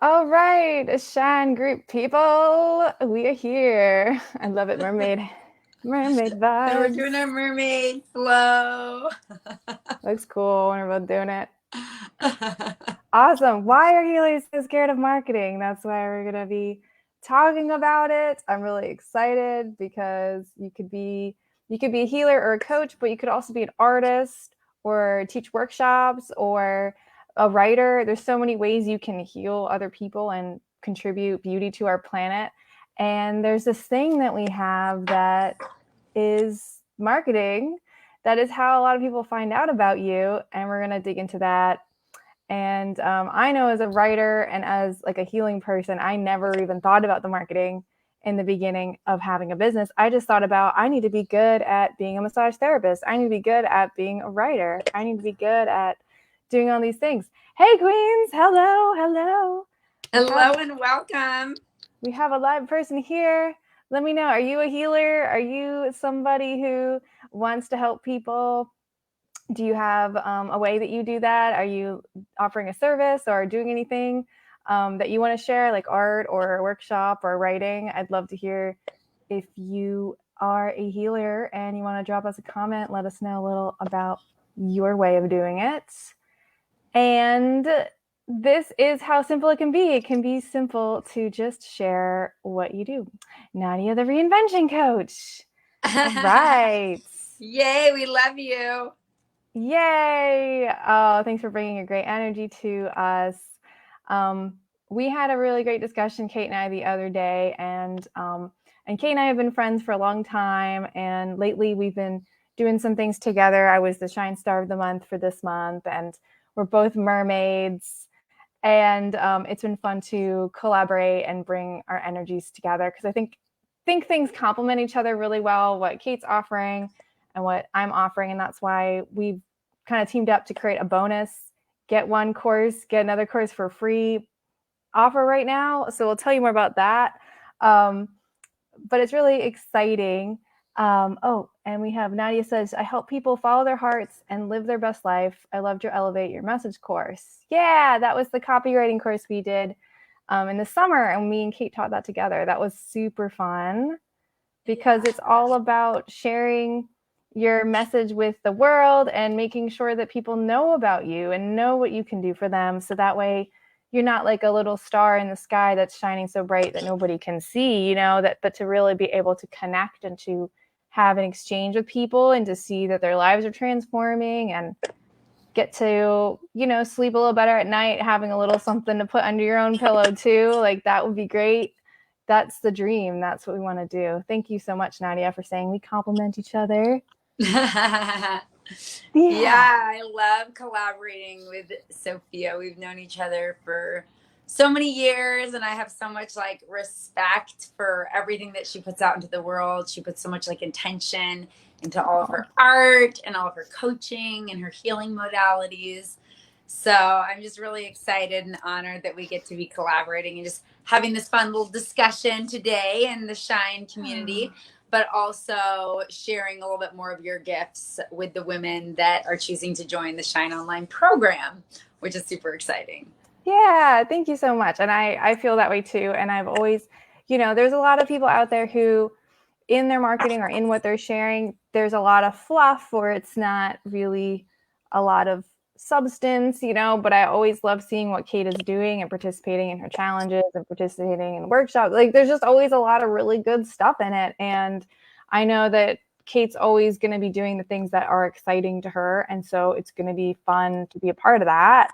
All right, Shine Group people, we are here. I love it, Mermaid. Mermaid So we're vibes. doing our mermaid flow. Looks cool when we're both doing it. Awesome. Why are healers so scared of marketing? That's why we're going to be talking about it. I'm really excited because you could be a healer or a coach, but you could also be an artist or teach workshops or a writer. There's so many ways you can heal other people and contribute beauty to our planet. And there's this thing that we have that is marketing. That is how a lot of people find out about you. And we're going to dig into that. And I know as a writer and as like a healing person, I never even thought about the marketing in the beginning of having a business. I just thought about I need to be good at being a massage therapist. I need to be good at being a writer. I need to be good at doing all these things. Hey queens, hello, hello. We have Hello and welcome. we have a live person here. Let me know. Are you a healer? Are you somebody who wants to help people? Do you have a way that you do that? Are you offering a service or doing anything that you want to share, like art or a workshop or writing? I'd love to hear if you are a healer and you want to drop us a comment, let us know a little about your way of doing it. And this is how simple it can be. It can be simple to just share what you do. Nadia, the reinvention coach. All right. Yay, we love you. Yay! Oh, thanks for bringing your great energy to us. Um, we had a really great discussion, Kate and I, the other day, and Kate and I have been friends for a long time. And lately, we've been doing some things together. I was the Shine Star of the Month for this month, and we're both mermaids. And it's been fun to collaborate and bring our energies together because I think things complement each other really well. What Kate's offering and what I'm offering, and that's why we've kind of teamed up to create a bonus, get one course, get another course for free offer right now. So we'll tell you more about that. Um, but it's really exciting. Oh, and we have Nadia says, I help people follow their hearts and live their best life. I loved your Elevate Your Message course. Yeah, that was the copywriting course we did in the summer, and me and Kate taught that together. That was super fun because it's all about sharing your message with the world and making sure that people know about you and know what you can do for them. So that way you're not like a little star in the sky that's shining so bright that nobody can see, but to really be able to connect and to have an exchange with people and to see that their lives are transforming and get to, sleep a little better at night, having a little something to put under your own pillow too. Like that would be great. That's the dream. That's what we want to do. Thank you so much, Nadia, for saying we complement each other. Yeah. Yeah, I love collaborating with Sophia. We've known each other for so many years, and I have so much like respect for everything that she puts out into the world. She puts so much like intention into all of her art and all of her coaching and her healing modalities. So I'm just really excited and honored that we get to be collaborating and just having this fun little discussion today in the Shine community, but also sharing a little bit more of your gifts with the women that are choosing to join the Shine Online program, which is super exciting. Yeah, thank you so much. And I feel that way too. And I've always, there's a lot of people out there who, in their marketing or in what they're sharing, there's a lot of fluff or it's not really a lot of substance, but I always love seeing what Kate is doing and participating in her challenges and participating in workshops. Like there's just always a lot of really good stuff in it. And I know that Kate's always going to be doing the things that are exciting to her. And so it's going to be fun to be a part of that.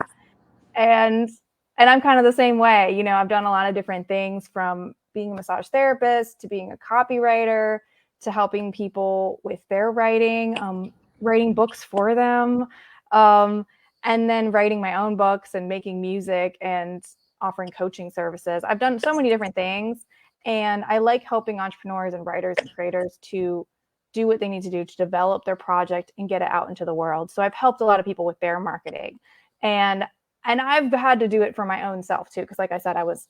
And I'm kind of the same way. I've done a lot of different things from being a massage therapist to being a copywriter to helping people with their writing, writing books for them, and then writing my own books and making music and offering coaching services. I've done so many different things, and I like helping entrepreneurs and writers and creators to do what they need to do to develop their project and get it out into the world. So I've helped a lot of people with their marketing. And I've had to do it for my own self too, because like I said, I was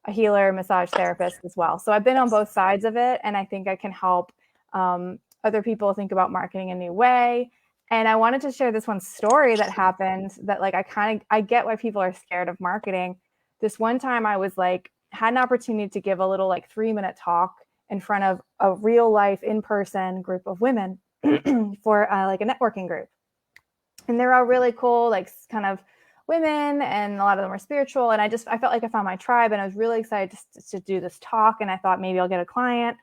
a healer, massage therapist as well. So I've been on both sides of it, and I think I can help other people think about marketing a new way. And I wanted to share this one story that happened that like I get why people are scared of marketing. this one time I was like, had an opportunity to give a little like 3-minute talk in front of a real life in-person group of women for like a networking group. And they're all really cool, like kind of women, and a lot of them are spiritual. And I felt like I found my tribe, and I was really excited to do this talk. And I thought maybe I'll get a client.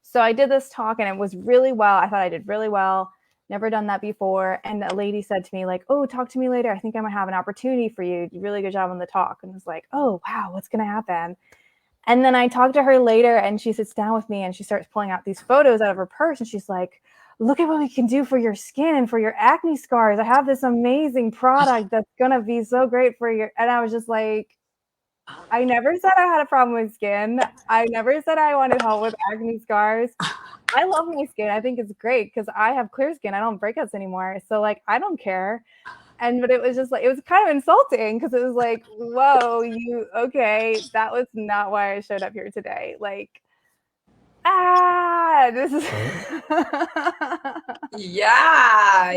So I did this talk, and it was really well. I thought I did really well. Never done that before. And a lady said to me, like, oh, talk to me later. I think I might have an opportunity for you. You did a really good job on the talk. And I was like, oh, wow, what's going to happen? And then I talked to her later, and she sits down with me, and she starts pulling out these photos out of her purse. And she's like, look at what we can do for your skin and for your acne scars. I have this amazing product that's going to be so great for your. And I was just like, I never said I had a problem with skin. I never said I wanted help with acne scars. I love my skin. I think it's great because I have clear skin. I don't have breakouts anymore. So like, I don't care. But it was just like, it was kind of insulting because it was like, whoa, okay, that was not why I showed up here today. Like, this is Yeah.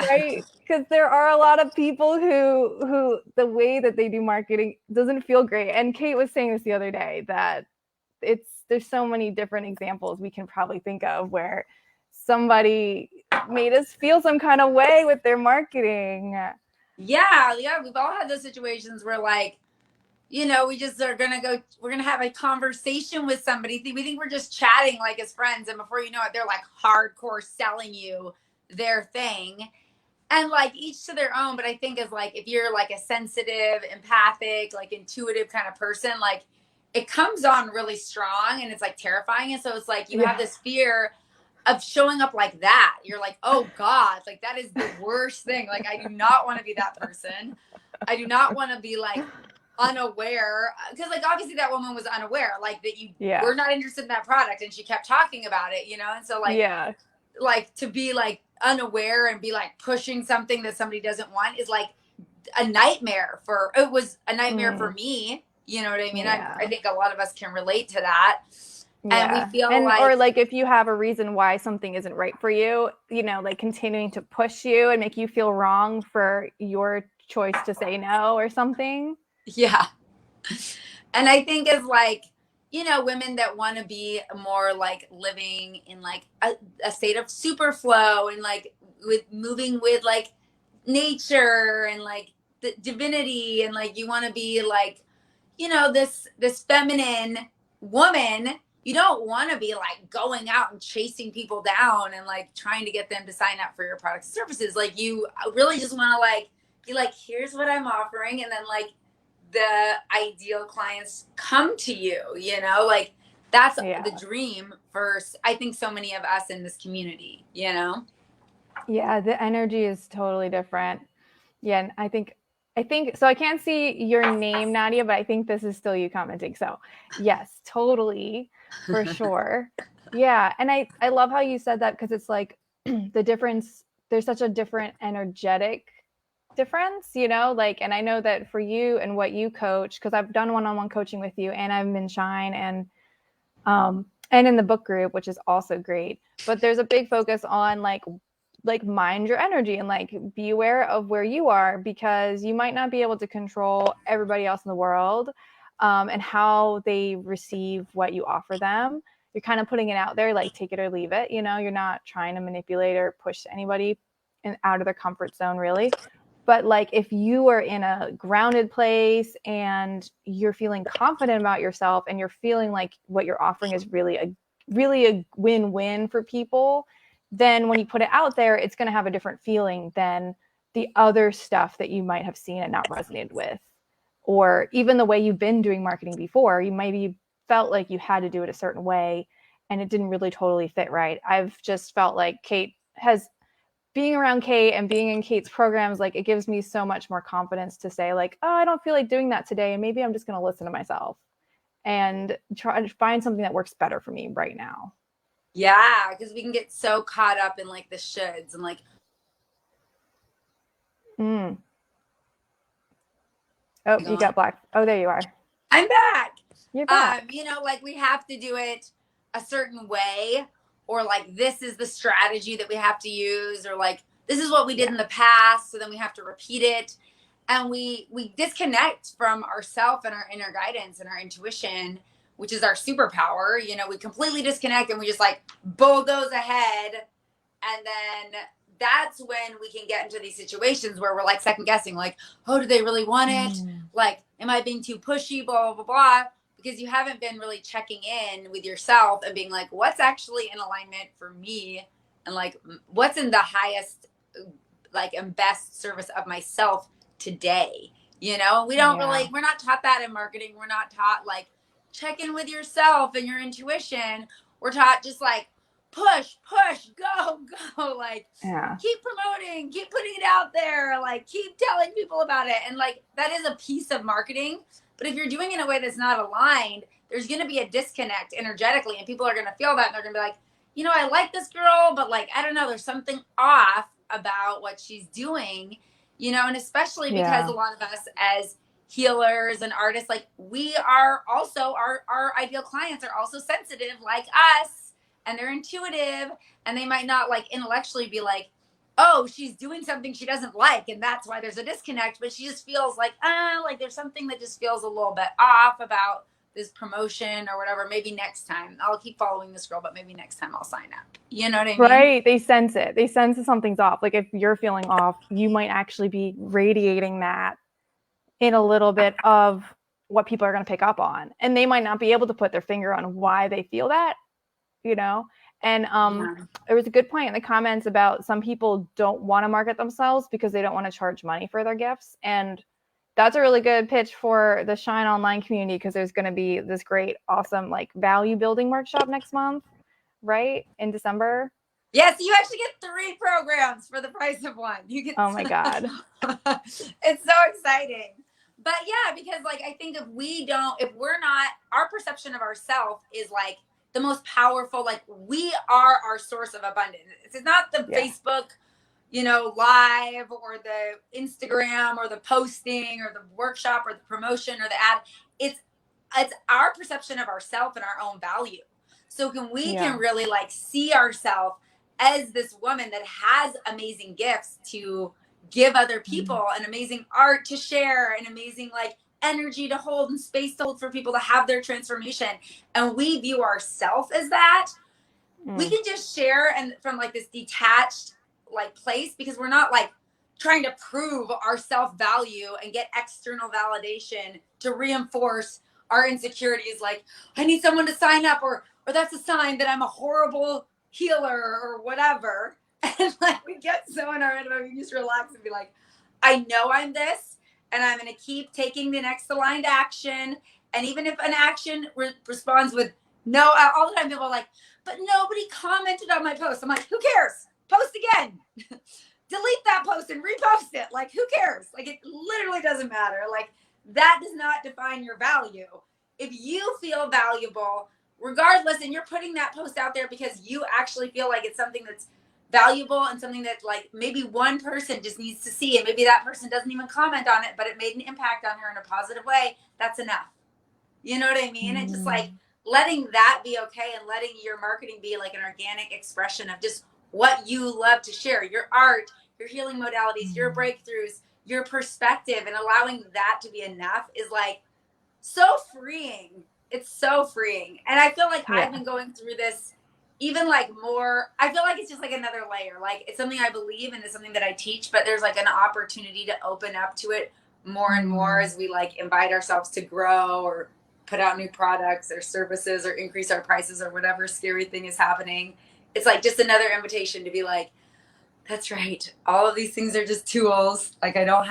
right, because there are a lot of people who the way that they do marketing doesn't feel great. And Kate was saying this the other day, that there's so many different examples we can probably think of where somebody made us feel some kind of way with their marketing. Yeah, we've all had those situations where like, we just we're gonna have a conversation with somebody. We think we're just chatting like as friends, and before you know it, they're like hardcore selling you their thing. And like each to their own, but I think as like if you're like a sensitive, empathic, like intuitive kind of person, like it comes on really strong and it's like terrifying. And so it's like you have this fear of showing up like that. You're like, oh God, like that is the worst thing. Like I do not want to be that person. I do not want to be like unaware, because like obviously that woman was unaware, like that you were not interested in that product, and she kept talking about it, and so like to be like unaware and be like pushing something that somebody doesn't want is like a nightmare it was a nightmare for me. You know what I mean? I think a lot of us can relate to that. And we feel or like if you have a reason why something isn't right for you, like continuing to push you and make you feel wrong for your choice to say no or something. Yeah. And I think as like, women that want to be more like living in like a state of super flow and like with moving with like nature and like the divinity, and like you want to be like, this feminine woman. You don't want to be like going out and chasing people down and like trying to get them to sign up for your products and services. Like you really just want to like be like, here's what I'm offering, and then like the ideal clients come to you, like that's the dream for I think so many of us in this community. Yeah, the energy is totally different. Yeah, and I think so. I can't see your name, Nadia, but I think this is still you commenting. So yes, totally, for sure. Yeah, and I love how you said that, because it's like the difference. There's such a different energetic difference, like, and I know that for you and what you coach, because I've done one-on-one coaching with you, and I'm in Shine and in the book group, which is also great. But there's a big focus on like mind your energy and like be aware of where you are, because you might not be able to control everybody else in the world and how they receive what you offer them. You're kind of putting it out there, like take it or leave it. You're not trying to manipulate or push anybody out of their comfort zone, really. But like if you are in a grounded place and you're feeling confident about yourself and you're feeling like what you're offering is really a win-win for people, then when you put it out there, it's going to have a different feeling than the other stuff that you might have seen and not resonated with. Or even the way you've been doing marketing before, you maybe felt like you had to do it a certain way and it didn't really totally fit right. I've just felt like being around Kate and being in Kate's programs, like it gives me so much more confidence to say like, oh, I don't feel like doing that today. And maybe I'm just going to listen to myself and try to find something that works better for me right now. Yeah, because we can get so caught up in like the shoulds and like. Oh, you got black. Oh, there you are. I'm back. You're back. Like we have to do it a certain way, or like this is the strategy that we have to use, or like this is what we did in the past, so then we have to repeat it. and we disconnect from ourself and our inner guidance and our intuition, which is our superpower. You know, we completely disconnect and we just like bulldoze ahead, and then that's when we can get into these situations where we're like second guessing, like, oh, do they really want it? Like, am I being too pushy? Blah, blah, blah, blah. Because you haven't been really checking in with yourself and being like, what's actually in alignment for me? And like, what's in the highest, like, and best service of myself today? You know, we don't really, we're not taught that in marketing. We're not taught like, check in with yourself and your intuition. We're taught just like, push, go, like keep promoting, keep putting it out there, like keep telling people about it. And like that is a piece of marketing. But if you're doing it in a way that's not aligned, there's going to be a disconnect energetically, and people are going to feel that, and they're going to be like, you know, I like this girl, but like, I don't know, there's something off about what she's doing, you know, and especially because a lot of us as healers and artists, like we are also, our ideal clients are also sensitive like us, and they're intuitive, and they might not like intellectually be like, oh, she's doing something she doesn't like, and that's why there's a disconnect, but she just feels like, like there's something that just feels a little bit off about this promotion or whatever. Maybe next time I'll keep following this girl, but maybe next time I'll sign up. You know what I mean? Right. They sense it. They sense that something's off. Like if you're feeling off, you might actually be radiating that in a little bit of what people are going to pick up on. And they might not be able to put their finger on why they feel that, you know? And there was a good point in the comments about some people don't want to market themselves because they don't want to charge money for their gifts. And that's a really good pitch for the Shine Online community, because there's going to be this great, awesome, like value building workshop next month, right? In December. Yes, you actually get 3 programs for the price of 1. You get, oh my God. It's so exciting. But yeah, because like I think if we're not, our perception of ourselves is like the most powerful, like we are our source of abundance. It's not the Facebook, you know, live, or the Instagram, or the posting, or the workshop, or the promotion, or the ad. It's our perception of ourselves and our own value. So we can really like see ourselves as this woman that has amazing gifts to give other people, and amazing art to share, and amazing like energy to hold, and space to hold for people to have their transformation. And we view ourselves as that. We can just share, and from like this detached like place, because we're not like trying to prove our self-value and get external validation to reinforce our insecurities. Like, I need someone to sign up, or that's a sign that I'm a horrible healer or whatever. And like we get so in our head about, we just relax and be like, I know I'm this, and I'm going to keep taking the next aligned action. And even if an action responds with no, all the time people are like, but nobody commented on my post. I'm like, who cares? Post again. Delete that post and repost it. Like, who cares? Like, it literally doesn't matter. Like, that does not define your value. If you feel valuable, regardless, and you're putting that post out there because you actually feel like it's something that's valuable, and something that like maybe one person just needs to see, and maybe that person doesn't even comment on it, but it made an impact on her in a positive way, that's enough. You know what I mean? And just like letting that be okay, and letting your marketing be like an organic expression of just what you love to share, your art, your healing modalities, your breakthroughs, your perspective, and allowing that to be enough is like so freeing. It's so freeing. And I feel like I've been going through this even like more. I feel like it's just like another layer. Like it's something I believe in, it's something that I teach, but there's like an opportunity to open up to it more and more as we like invite ourselves to grow, or put out new products or services, or increase our prices, or whatever scary thing is happening. It's like just another invitation to be like, that's right, all of these things are just tools. Like I don't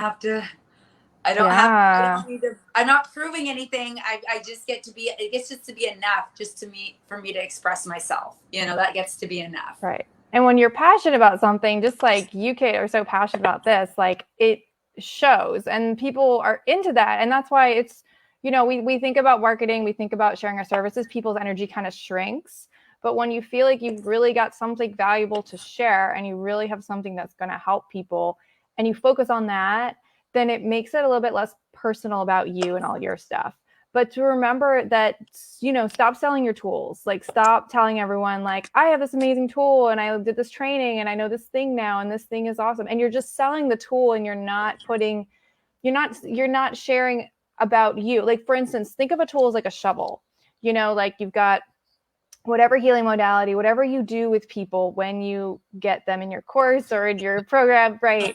need to, I'm not proving anything. I just get to be, it gets just to be enough just to me, for me to express myself. You know, that gets to be enough. Right. And when you're passionate about something, just like you, Kate, are so passionate about this, like it shows, and people are into that. And that's why it's, you know, we think about marketing, we think about sharing our services, people's energy kind of shrinks. But when you feel like you've really got something valuable to share, and you really have something that's going to help people, and you focus on that, then it makes it a little bit less personal about you and all your stuff. But to remember that, you know, stop selling your tools. Like, stop telling everyone, like, I have this amazing tool, and I did this training, and I know this thing now, and this thing is awesome. And you're just selling the tool, and you're not putting you're not sharing about you. Like, for instance, think of a tool as like a shovel. Like you've got whatever healing modality, whatever you do with people when you get them in your course or in your program, right?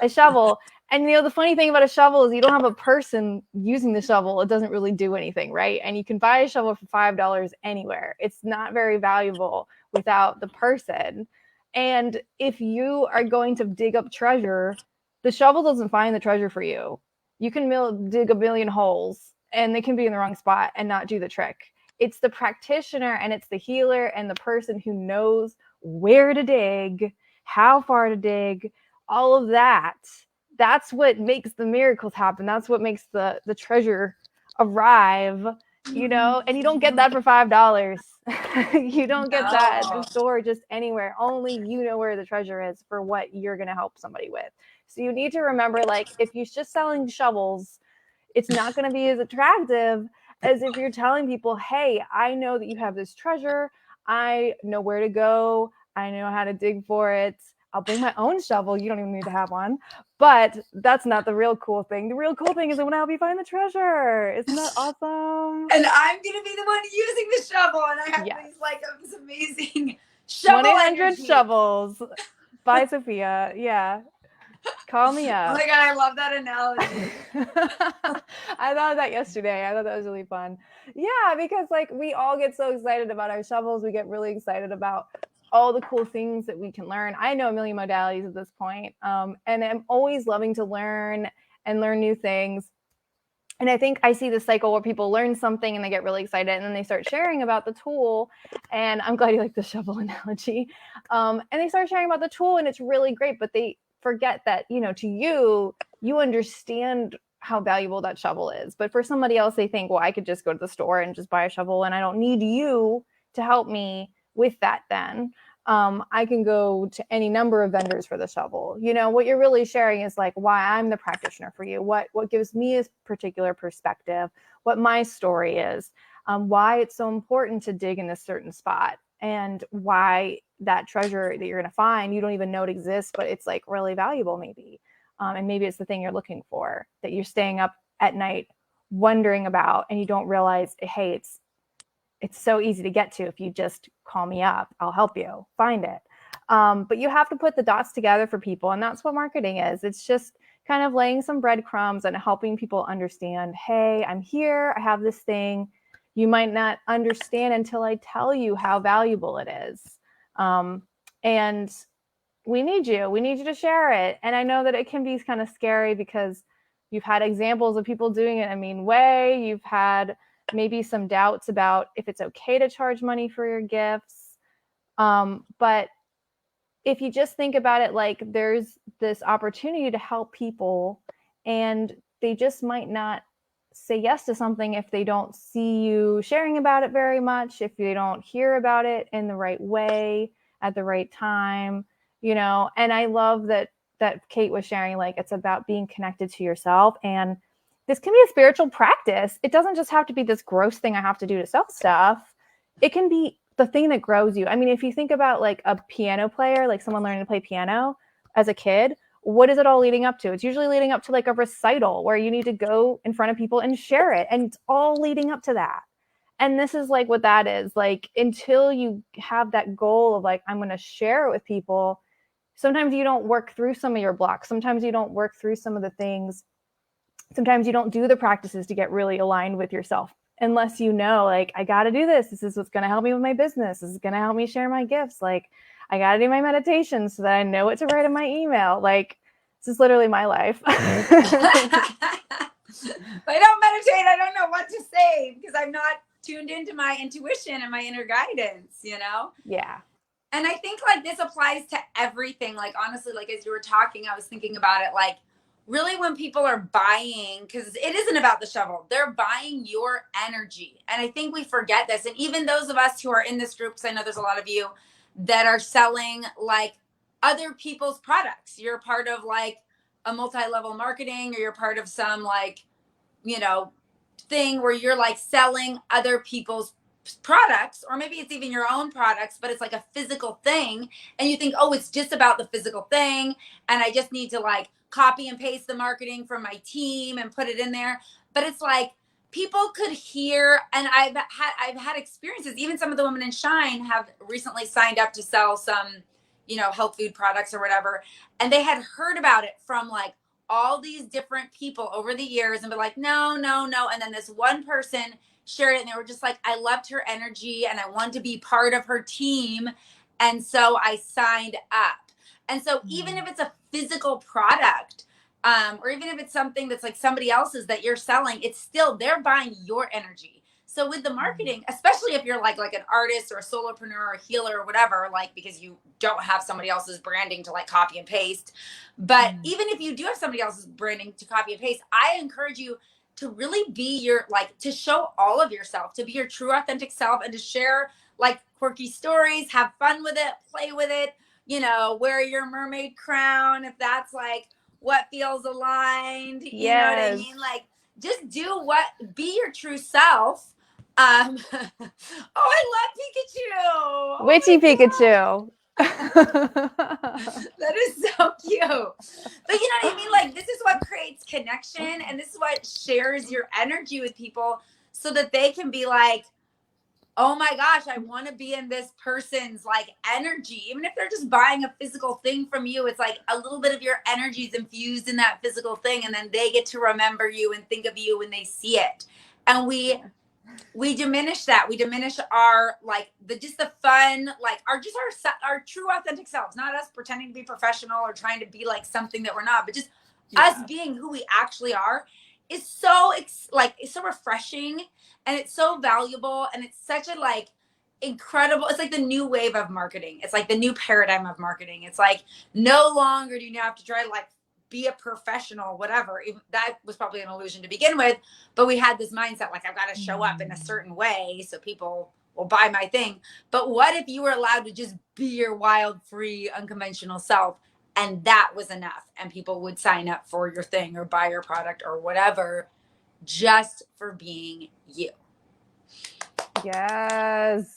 A shovel. And the funny thing about a shovel is you don't have a person using the shovel. It doesn't really do anything, right? And you can buy a shovel for $5 anywhere. It's not very valuable without the person. And if you are going to dig up treasure, the shovel doesn't find the treasure for you. You can dig a million holes and they can be in the wrong spot and not do the trick. It's the practitioner and it's the healer and the person who knows where to dig, how far to dig, all of that. That's what makes the miracles happen. That's what makes the treasure arrive, and you don't get that for $5. You don't get that at the store just anywhere. Only you know where the treasure is for what you're going to help somebody with. So you need to remember, like, if you're just selling shovels, it's not going to be as attractive as if you're telling people, hey, I know that you have this treasure. I know where to go. I know how to dig for it. I'll bring my own shovel. You don't even need to have one. But that's not the real cool thing. The real cool thing is I want to help you find the treasure. Isn't that awesome? And I'm going to be the one using the shovel. And I have these, like, this amazing shovel 1-800 shovels by Sophia. Yeah. Call me up. Oh my God, I love that analogy. I thought of that yesterday. I thought that was really fun. Yeah, because like we all get so excited about our shovels. We get really excited about all the cool things that we can learn. I know a million modalities at this point, and I'm always loving to learn and learn new things. And I think I see this cycle where people learn something and they get really excited and then they start sharing about the tool. And I'm glad you like the shovel analogy. And they start sharing about the tool and it's really great, but they forget that, to you understand how valuable that shovel is. But for somebody else, they think, well, I could just go to the store and just buy a shovel and I don't need you to help me with that then. I can go to any number of vendors for the shovel. What you're really sharing is like why I'm the practitioner for you, what gives me a particular perspective, what my story is, why it's so important to dig in this certain spot, and why that treasure that you're going to find, you don't even know it exists, but it's like really valuable maybe. And maybe it's the thing you're looking for that you're staying up at night wondering about, and you don't realize, hey, it's so easy to get to. If you just call me up, I'll help you find it. But you have to put the dots together for people. And that's what marketing is. It's just kind of laying some breadcrumbs and helping people understand, hey, I'm here. I have this thing. You might not understand until I tell you how valuable it is. And we need you. We need you to share it. And I know that it can be kind of scary because you've had examples of people doing it in a mean way. You've had maybe some doubts about if it's okay to charge money for your gifts. But if you just think about it, like there's this opportunity to help people and they just might not say yes to something if they don't see you sharing about it very much, if they don't hear about it in the right way at the right time, and I love that Kate was sharing, like, it's about being connected to yourself. And this can be a spiritual practice. It doesn't just have to be this gross thing I have to do to sell stuff. It can be the thing that grows you. I mean, if you think about like a piano player, like someone learning to play piano as a kid, what is it all leading up to? It's usually leading up to like a recital where you need to go in front of people and share it. And it's all leading up to that. And this is like what that is. Like, until you have that goal of like, I'm going to share it with people, sometimes you don't work through some of your blocks. Sometimes you don't work through some of the things. Sometimes you don't do the practices to get really aligned with yourself unless you know, like, I got to do this. This is what's going to help me with my business. This is going to help me share my gifts. Like, I got to do my meditation so that I know what to write in my email. Like, this is literally my life. If I don't meditate, I don't know what to say because I'm not tuned into my intuition and my inner guidance, Yeah. And I think like this applies to everything. Like, honestly, like as you were talking, I was thinking about it, like really when people are buying, because it isn't about the shovel, they're buying your energy. And I think we forget this. And even those of us who are in this group, because I know there's a lot of you that are selling like other people's products. You're part of like a multi-level marketing, or you're part of some like, thing where you're like selling other people's products, or maybe it's even your own products, but it's like a physical thing. And you think, oh, it's just about the physical thing. And I just need to like copy and paste the marketing from my team and put it in there. But it's like people could hear, and I've had experiences. Even some of the women in Shine have recently signed up to sell some, health food products or whatever, and they had heard about it from like all these different people over the years and be like, no, no, no. And then this one person shared it and they were just like, I loved her energy and I wanted to be part of her team. And so I signed up. And so even if it's a physical product, or even if it's something that's like somebody else's that you're selling, it's still, they're buying your energy. So with the marketing, especially if you're like an artist or a solopreneur or a healer or whatever, like, because you don't have somebody else's branding to like copy and paste. But even if you do have somebody else's branding to copy and paste, I encourage you to really be your, like, to show all of yourself, to be your true authentic self, and to share like quirky stories, have fun with it, play with it, wear your mermaid crown if that's like what feels aligned. You know what I mean? Like, just be your true self. Oh, I love Pikachu. Witchy Pikachu. That is so cute. But you know what I mean? Like, this is what creates connection, and this is what shares your energy with people so that they can be like, oh my gosh, I want to be in this person's like energy. Even if they're just buying a physical thing from you, it's like a little bit of your energy is infused in that physical thing, and then they get to remember you and think of you when they see it. And we diminish that. We diminish our like the fun, like our true authentic selves, not us pretending to be professional or trying to be like something that we're not, but just us being who we actually are is so it's so refreshing, and it's so valuable, and it's such a like incredible, it's like the new wave of marketing. It's like the new paradigm of marketing. It's like no longer do you have to try to like be a professional, whatever. That was probably an illusion to begin with, but we had this mindset like, I've got to show up in a certain way so people will buy my thing. But what if you were allowed to just be your wild, free, unconventional self, and that was enough, and people would sign up for your thing or buy your product or whatever just for being you? Yes.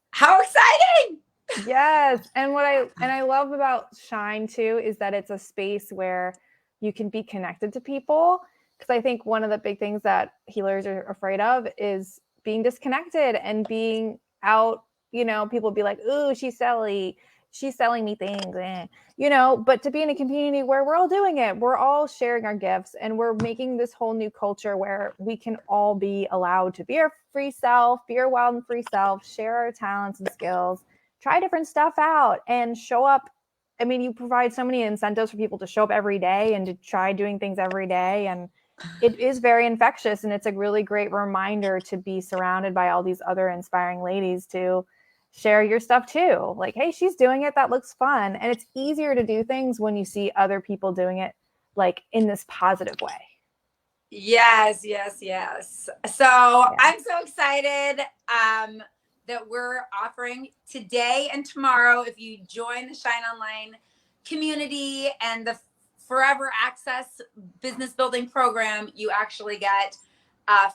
How exciting! Yes. And I love about Shine too is that it's a space where you can be connected to people. Because I think one of the big things that healers are afraid of is being disconnected and being out. People be like, "Ooh, she's selling me things," But to be in a community where we're all doing it, we're all sharing our gifts, and we're making this whole new culture where we can all be allowed to be our free self, be our wild and free self, share our talents and skills, try different stuff out, and show up. I mean, you provide so many incentives for people to show up every day and to try doing things every day. And it is very infectious. And it's a really great reminder to be surrounded by all these other inspiring ladies to share your stuff too. Like, hey, she's doing it. That looks fun. And it's easier to do things when you see other people doing it like in this positive way. Yes, yes, yes. So I'm so excited that we're offering today and tomorrow. If you join the Shine Online community and the Forever Access business building program, you actually get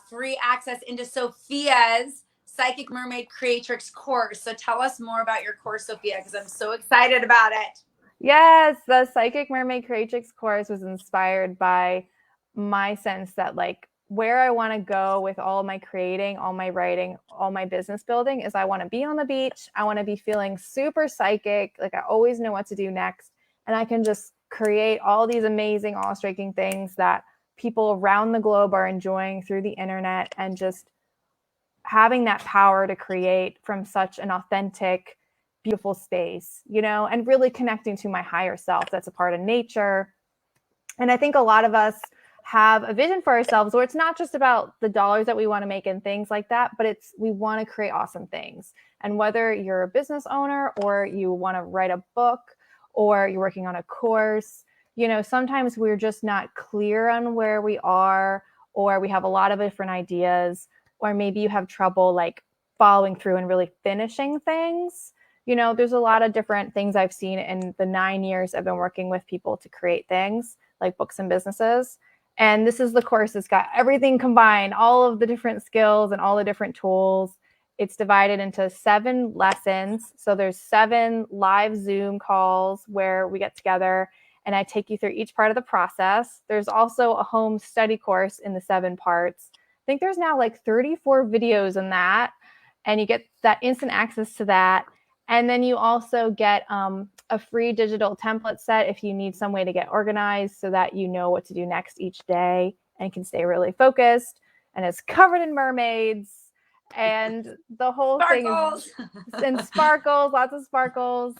free access into Sophia's Psychic Mermaid Creatrix course. So tell us more about your course, Sophia, because I'm so excited about it. Yes, the Psychic Mermaid Creatrix course was inspired by my sense that like where I want to go with all my creating, all my writing, all my business building is I want to be on the beach. I want to be feeling super psychic. Like I always know what to do next. And I can just create all these amazing, awe-striking things that people around the globe are enjoying through the internet, and just having that power to create from such an authentic, beautiful space, and really connecting to my higher self that's a part of nature. And I think a lot of us have a vision for ourselves where it's not just about the dollars that we want to make and things like that, but we want to create awesome things. And whether you're a business owner or you want to write a book or you're working on a course, sometimes we're just not clear on where we are, or we have a lot of different ideas, or maybe you have trouble like following through and really finishing things. There's a lot of different things I've seen in the 9 years I've been working with people to create things like books and businesses. And this is the course that's got everything combined, all of the different skills and all the different tools. It's divided into 7 lessons. So there's 7 live Zoom calls where we get together and I take you through each part of the process. There's also a home study course in the 7 parts. I think there's now like 34 videos in that, and you get that instant access to that. And then you also get a free digital template set if you need some way to get organized so that you know what to do next each day and can stay really focused. And it's covered in mermaids. And the whole Sparkles. thing is and sparkles, lots of sparkles.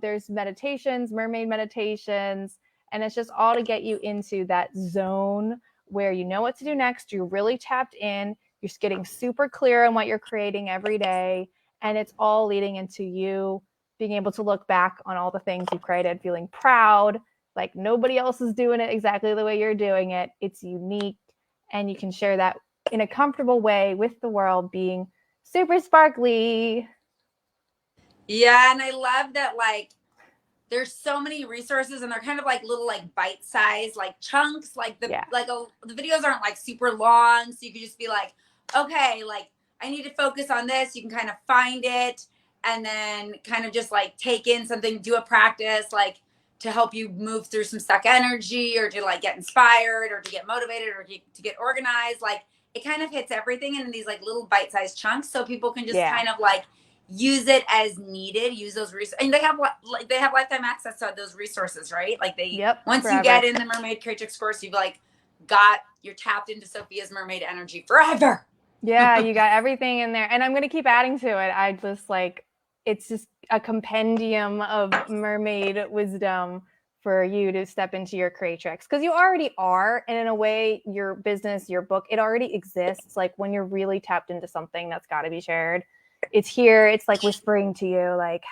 There's meditations, mermaid meditations, and it's just all to get you into that zone where you know what to do next. You're really tapped in. You're getting super clear on what you're creating every day. And it's all leading into you being able to look back on all the things you created, feeling proud, like nobody else is doing it exactly the way you're doing it. It's unique, and you can share that in a comfortable way with the world, being super sparkly. Yeah, and I love that, like, there's so many resources, and they're kind of like little like bite-sized like chunks. Like the videos aren't like super long, so you can just be like, okay, like I need to focus on this. You can kind of find it and then kind of just like take in something, do a practice like to help you move through some stuck energy, or to like get inspired, or to get motivated, or to get organized. Like it kind of hits everything in these like little bite-sized chunks, so people can just kind of like use it as needed, use those resources. And they have lifetime access to those resources, right? Like once forever. You get in the Mermaid Creatrix course, you're tapped into Sophia's mermaid energy forever. Yeah, you got everything in there. And I'm going to keep adding to it. I just it's just a compendium of mermaid wisdom for you to step into your creatrix, because you already are. And in a way, your business, your book, it already exists. Like when you're really tapped into something that's got to be shared, it's here. It's like whispering to you, like,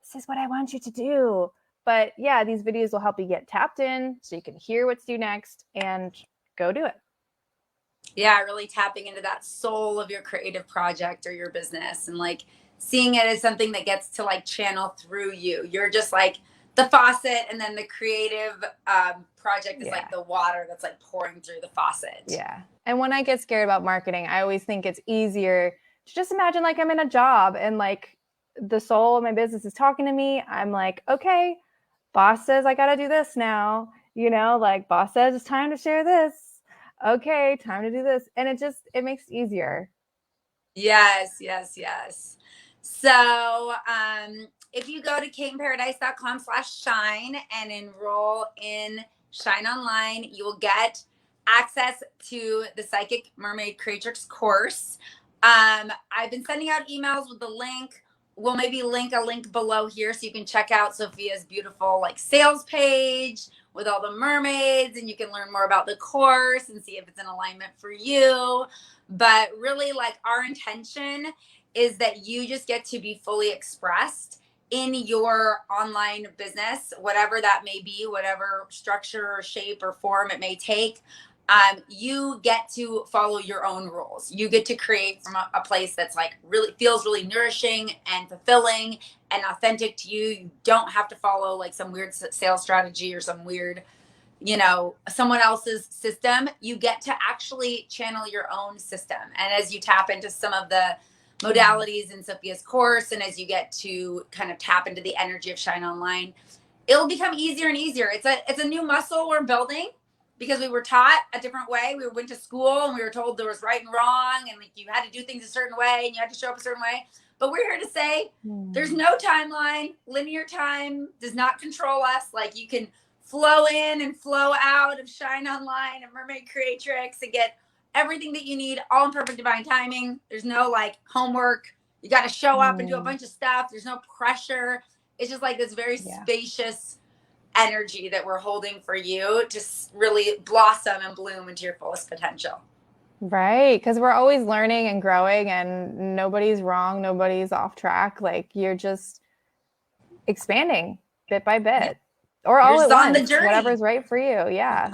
this is what I want you to do. But yeah, these videos will help you get tapped in so you can hear what's due next and go do it. Yeah, really tapping into that soul of your creative project or your business, and like seeing it as something that gets to like channel through you. You're just like the faucet, and then the creative project is like the water that's like pouring through the faucet. Yeah. And when I get scared about marketing, I always think it's easier to just imagine like I'm in a job and like the soul of my business is talking to me. I'm like, okay, boss says I got to do this now. Like boss says it's time to share this. Okay, time to do this. And it makes it easier. Yes. So if you go to kateinparadise.com/shine and enroll in Shine Online, you will get access to the Psychic Mermaid Creatrix course. I've been sending out emails with the link. We'll maybe link a link below here so you can check out Sophia's beautiful like sales page with all the mermaids, and you can learn more about the course and see if it's in alignment for you. But really, like, our intention is that you just get to be fully expressed in your online business, whatever that may be, whatever structure or shape or form it may take. You get to follow your own rules. You get to create from a place that's like really feels really nourishing and fulfilling and authentic to you. You don't have to follow like some weird sales strategy or some weird, someone else's system. You get to actually channel your own system. And as you tap into some of the modalities in Sophia's course, and as you get to kind of tap into the energy of Shine Online, it'll become easier and easier. It's a new muscle we're building, because we were taught a different way. We went to school and we were told there was right and wrong, and like you had to do things a certain way and you had to show up a certain way. But we're here to say there's no timeline. Linear time does not control us. Like you can flow in and flow out of Shine Online and Mermaid Creatrix and get everything that you need all in perfect divine timing. There's no like homework. You got to show up and do a bunch of stuff. There's no pressure. It's just like this very spacious energy that we're holding for you to really blossom and bloom into your fullest potential. Right. Because we're always learning and growing, and nobody's wrong. Nobody's off track. Like you're just expanding bit by bit, or all at once, the journey. Whatever's right for you. Yeah.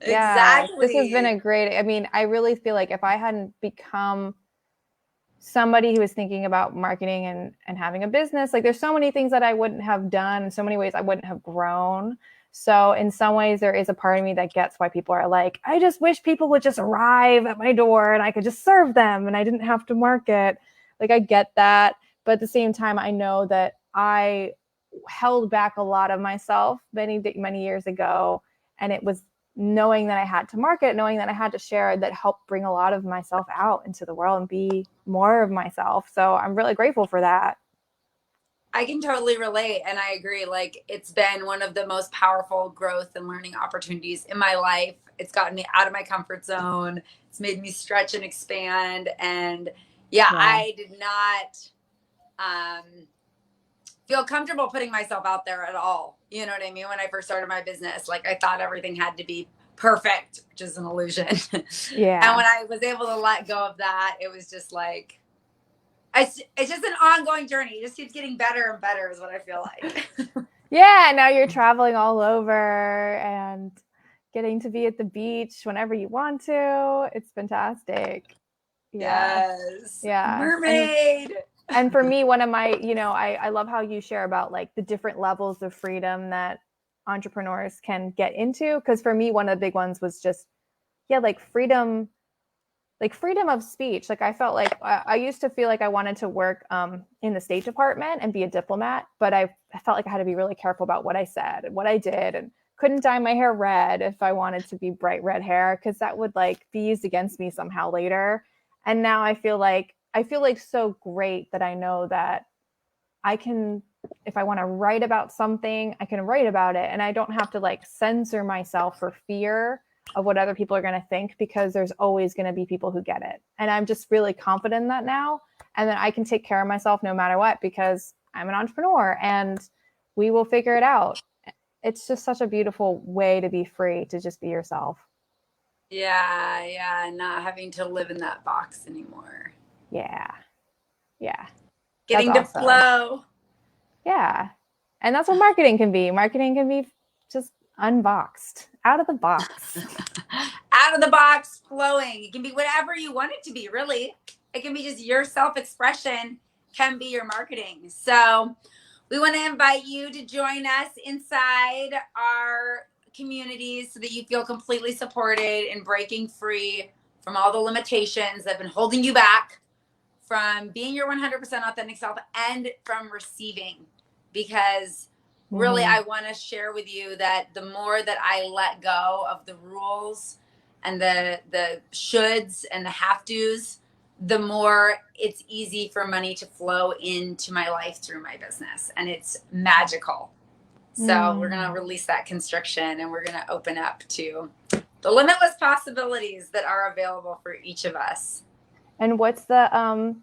Exactly. This has been a great, I really feel like if I hadn't become somebody who was thinking about marketing and having a business, like there's so many things that I wouldn't have done, in so many ways I wouldn't have grown. So in some ways there is a part of me that gets why people are like, I just wish people would just arrive at my door and I could just serve them and I didn't have to market. Like I get that. But at the same time, I know that I held back a lot of myself many years ago. And it was knowing that I had to market, knowing that I had to share, that helped bring a lot of myself out into the world and be more of myself. So I'm really grateful for that. I can totally relate. And I agree. Like, it's been one of the most powerful growth and learning opportunities in my life. It's gotten me out of my comfort zone. It's made me stretch and expand. And yeah, Yeah. I did not feel comfortable putting myself out there at all. You know what I mean? When I first started my business, like, I thought everything had to be perfect, which is an illusion. And Yeah. when I was able to let go of that, it was just like, it's just an ongoing journey. It just keeps getting better and better is what I feel like. Yeah. Now you're traveling all over and getting to be at the beach whenever you want to. It's fantastic. Yeah. Yes. Yeah. Mermaid. And for me, one of my, I love how you share about like the different levels of freedom that entrepreneurs can get into. Cause for me, one of the big ones was just, yeah, like freedom of speech. Like I felt like I used to feel like I wanted to work in the State Department and be a diplomat, but I felt like I had to be really careful about what I said and what I did, and couldn't dye my hair red if I wanted to be bright red hair, because that would like be used against me somehow later. And now I feel like so great that I know that I can, if I want to write about something, I can write about it. And I don't have to like censor myself for fear of what other people are going to think, because there's always going to be people who get it. And I'm just really confident in that now. And then I can take care of myself no matter what, because I'm an entrepreneur and we will figure it out. It's just such a beautiful way to be free, to just be yourself. Yeah, yeah. Not having to live in that box anymore. Yeah. Yeah. That's Getting to awesome. flow. Yeah. And that's what marketing can be. Marketing can be just unboxed, out of the box. Out of the box, flowing. It can be whatever you want it to be, really. It can be just your self expression, can be your marketing. So, we want to invite you to join us inside our communities so that you feel completely supported and breaking free from all the limitations that have been holding you back from being your 100% authentic self and from receiving. Because really, Mm-hmm. I want to share with you that the more that I let go of the rules and the shoulds and the have tos, the more it's easy for money to flow into my life through my business. And it's magical. So we're going to release that constriction and we're going to open up to the limitless possibilities that are available for each of us. And what's the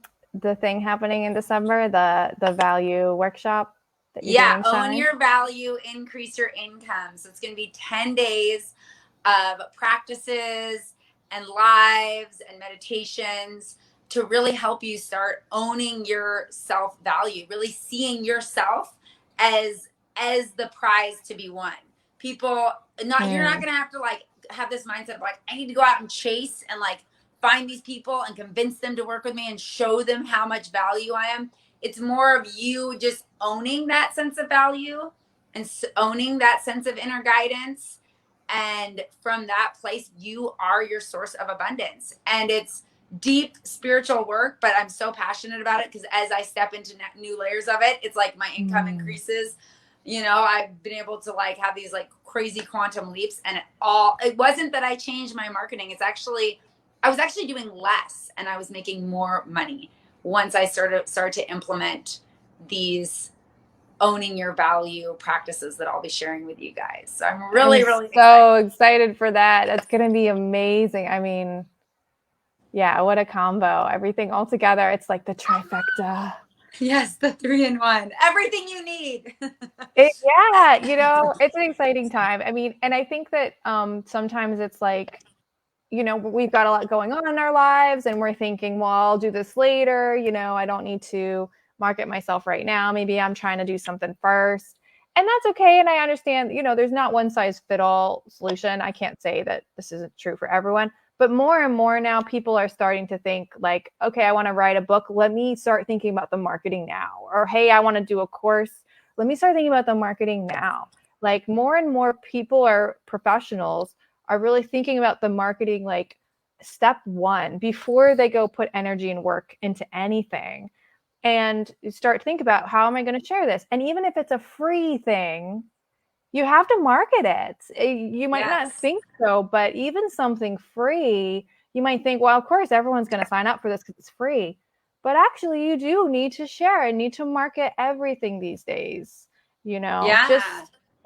thing happening in December? The value workshop that you're Yeah, doing, own Shine? your value, increase your income. So it's going to be 10 days of practices and lives and meditations to really help you start owning your self value, really seeing yourself as the prize to be won. People, not you're not going to have to like have this mindset of like, I need to go out and chase and like find these people and convince them to work with me and show them how much value I am. It's more of you just owning that sense of value and owning that sense of inner guidance. And from that place, you are your source of abundance. And it's deep spiritual work, but I'm so passionate about it because as I step into new layers of it, it's like my income increases. You know, I've been able to like have these like crazy quantum leaps, and it wasn't that I changed my marketing. It's actually, I was actually doing less and I was making more money once I started to implement these owning your value practices that I'll be sharing with you guys. So I'm really, I'm really so excited. excited for that. That's going to be amazing. I mean, yeah, what a combo. Everything all together. It's like the trifecta. Yes, the 3-in-1. Everything you need. Yeah, it's an exciting time. I mean, and I think that sometimes it's like, we've got a lot going on in our lives and we're thinking, well, I'll do this later. I don't need to market myself right now. Maybe I'm trying to do something first. And that's okay. And I understand, there's not one size fit all solution. I can't say that this isn't true for everyone, but more and more now people are starting to think like, okay, I want to write a book. Let me start thinking about the marketing now. Or, hey, I want to do a course. Let me start thinking about the marketing now. Like more and more people are professionals are really thinking about the marketing like step one before they go put energy and work into anything. and start to think about, how am I going to share this? And even if it's a free thing, you have to market it. You might not Yes. think so, but even something free, you might think, well, of course, everyone's going to sign up for this because it's free. But actually, you do need to share and need to market everything these days. Yeah.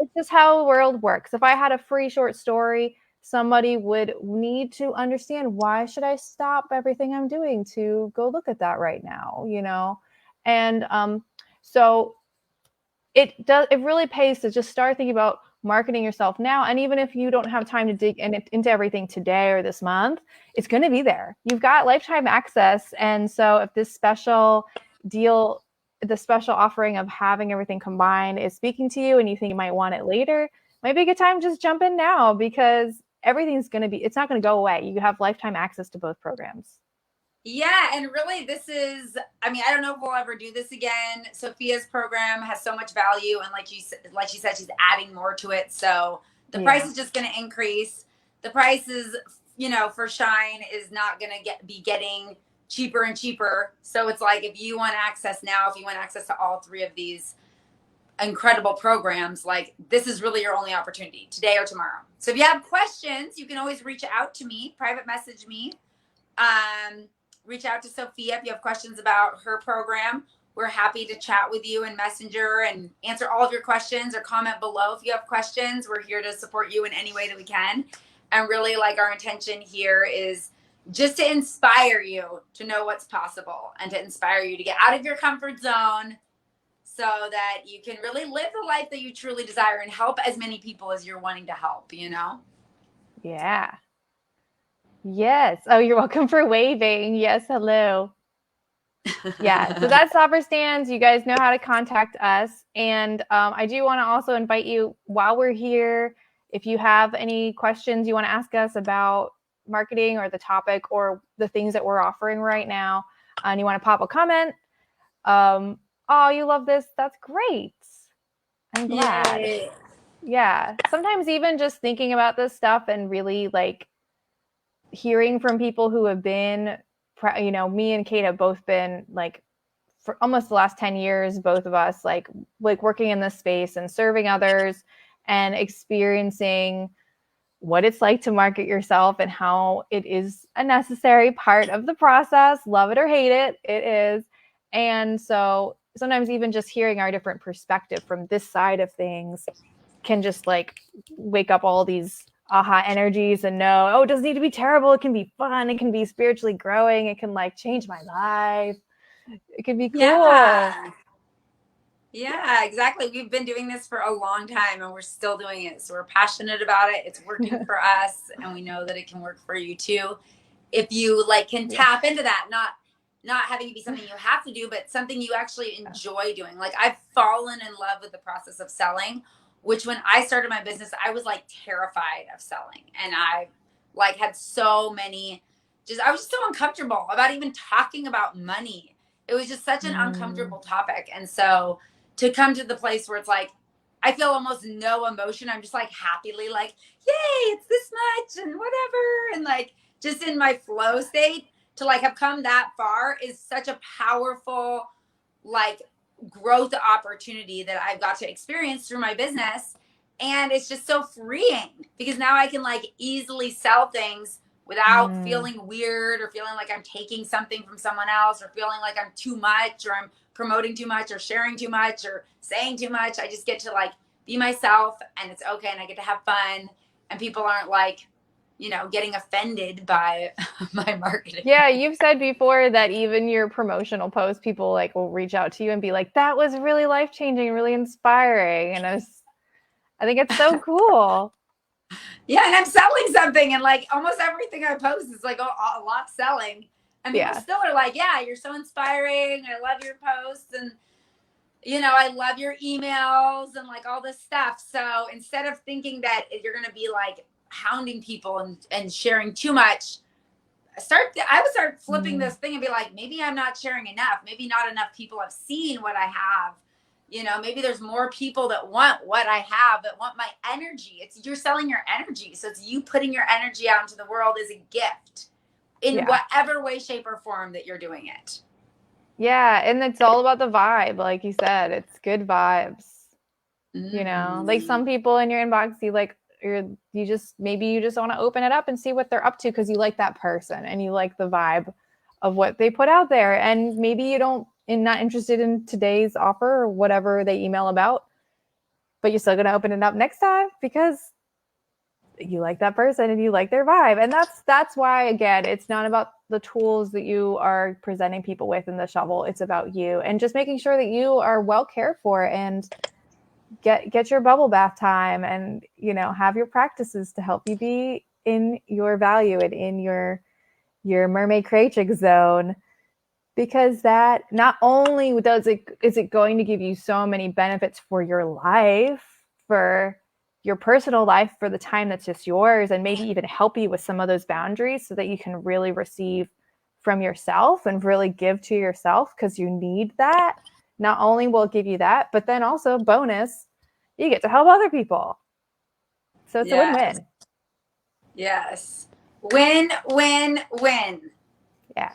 It's just how the world works. If I had a free short story, somebody would need to understand, why should I stop everything I'm doing to go look at that right now? And so it really pays to just start thinking about marketing yourself now. And even if you don't have time to dig into everything today or this month, it's going to be there. You've got lifetime access. And so if this special deal, the special offering of having everything combined is speaking to you and you think you might want it later, might be a good time to just jump in now, because everything's going to be, it's not going to go away. You have lifetime access to both programs. Yeah, and really this is, I mean, I don't know if we'll ever do this again. Sophia's program has so much value, and like she said, she's adding more to it. So the price Yeah. is just going to increase. The price is, for Shine is not going to be getting cheaper and cheaper. So it's like, if you want access now, if you want access to all three of these incredible programs, like, this is really your only opportunity, today or tomorrow. So if you have questions, you can always reach out to me, private message me. Reach out to Sophia if you have questions about her program. We're happy to chat with you in Messenger and answer all of your questions, or comment below if you have questions. We're here to support you in any way that we can. And really, like, our intention here is just to inspire you to know what's possible, and to inspire you to get out of your comfort zone, so that you can really live the life that you truly desire and help as many people as you're wanting to help, Yeah. Yes. Oh, you're welcome for waving. Yes. Hello. Yeah. So that's Opera Stands. You guys know how to contact us. And I do want to also invite you, while we're here, if you have any questions you want to ask us about marketing or the topic or the things that we're offering right now, and you want to pop a comment, oh, you love this. That's great. I'm glad. Yay. Yeah. Sometimes even just thinking about this stuff and really like hearing from people who have been, me and Kate have both been like, for almost the last 10 years, both of us like working in this space and serving others and experiencing what it's like to market yourself and how it is a necessary part of the process. Love it or hate it, it is. And so sometimes even just hearing our different perspective from this side of things can just like wake up all these aha energies and know, oh, it doesn't need to be terrible. It can be fun. It can be spiritually growing. It can like change my life. It can be cool. Yeah, exactly. We've been doing this for a long time, and we're still doing it. So we're passionate about it. It's working for us, and we know that it can work for you too. If you can tap into that, not having to be something you have to do, but something you actually enjoy doing. Like, I've fallen in love with the process of selling, which when I started my business, I was terrified of selling. And I had so many, I was just so uncomfortable about even talking about money. It was just such an uncomfortable topic. And so to come to the place where it's I feel almost no emotion. I'm just happily yay, it's this much and whatever. And just in my flow state, to have come that far is such a powerful growth opportunity that I've got to experience through my business. And it's just so freeing, because now I can easily sell things without feeling weird, or feeling like I'm taking something from someone else, or feeling like I'm too much, or I'm promoting too much, or sharing too much, or saying too much. I just get to be myself, and it's okay, and I get to have fun, and people aren't getting offended by my marketing. Yeah, you've said before that even your promotional posts, people will reach out to you and be like, that was really life-changing, really inspiring. And I think it's so cool. Yeah, and I'm selling something, and almost everything I post is a lot selling. And people still are yeah, you're so inspiring. I love your posts, and I love your emails, and all this stuff. So instead of thinking that you're going to be hounding people and sharing too much, I would start flipping this thing and be maybe I'm not sharing enough. Maybe not enough people have seen what I have. Maybe there's more people that want what I have, that want my energy. You're selling your energy. So it's you putting your energy out into the world as a gift in whatever way, shape, or form that you're doing it. Yeah, and it's all about the vibe, like you said. It's good vibes. Like Mm. some people in your inbox, you just maybe you just want to open it up and see what they're up to because you like that person and you like the vibe of what they put out there. And maybe you don't and not interested in today's offer or whatever they email about, but you're still gonna open it up next time because you like that person and you like their vibe. And that's why, again, it's not about the tools that you are presenting people with in the shovel. It's about you and just making sure that you are well cared for and get your bubble bath time and have your practices to help you be in your value and in your mermaid creatrix zone, because that not only is it going to give you so many benefits for your life, for your personal life, for the time that's just yours, and maybe even help you with some of those boundaries so that you can really receive from yourself and really give to yourself because you need that. Not only will it give you that, but then also bonus, you get to help other people. So it's a Yes. win-win. Yes. Win, win, win. Yeah.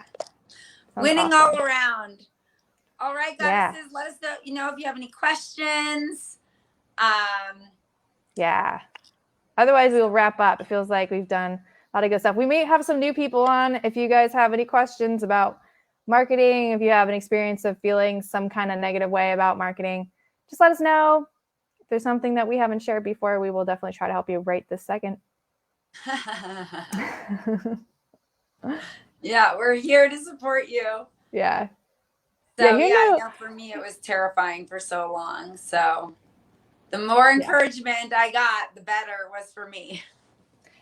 Sounds Winning all awesome. around. All right, Yeah. goddesses, let us know if you have any questions. Um, Yeah. Otherwise, we'll wrap up. It feels like we've done a lot of good stuff. We may have some new people on. If you guys have any questions about marketing, if you have an experience of feeling some kind of negative way about marketing, just let us know. If there's something that we haven't shared before, we will definitely try to help you right this second. yeah, we're here to support you. Yeah. Yeah, So yeah, I know for me it was terrifying for so long. So the more Yeah. encouragement I got, the better it was for me.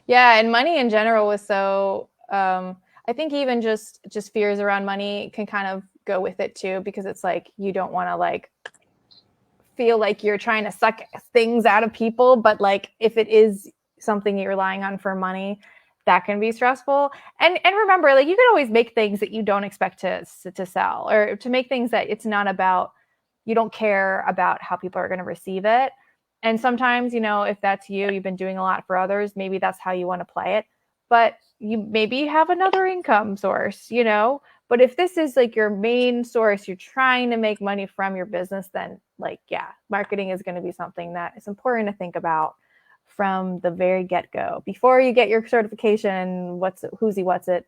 Yeah, and money in general was so I think even just fears around money can kind of go with it too, because it's like you don't want to like feel like you're trying to suck things out of people, but like if it is something you're relying on for money, that can be stressful. And remember, like you can always make things that you don't expect to sell, or to make things that it's not about, you don't care about how people are going to receive it. And sometimes, if that's you, you've been doing a lot for others, maybe that's how you want to play it. But you maybe have another income source. But if this is like your main source, you're trying to make money from your business, then like, yeah, marketing is going to be something that is important to think about from the very get-go. Before you get your certification, what's it,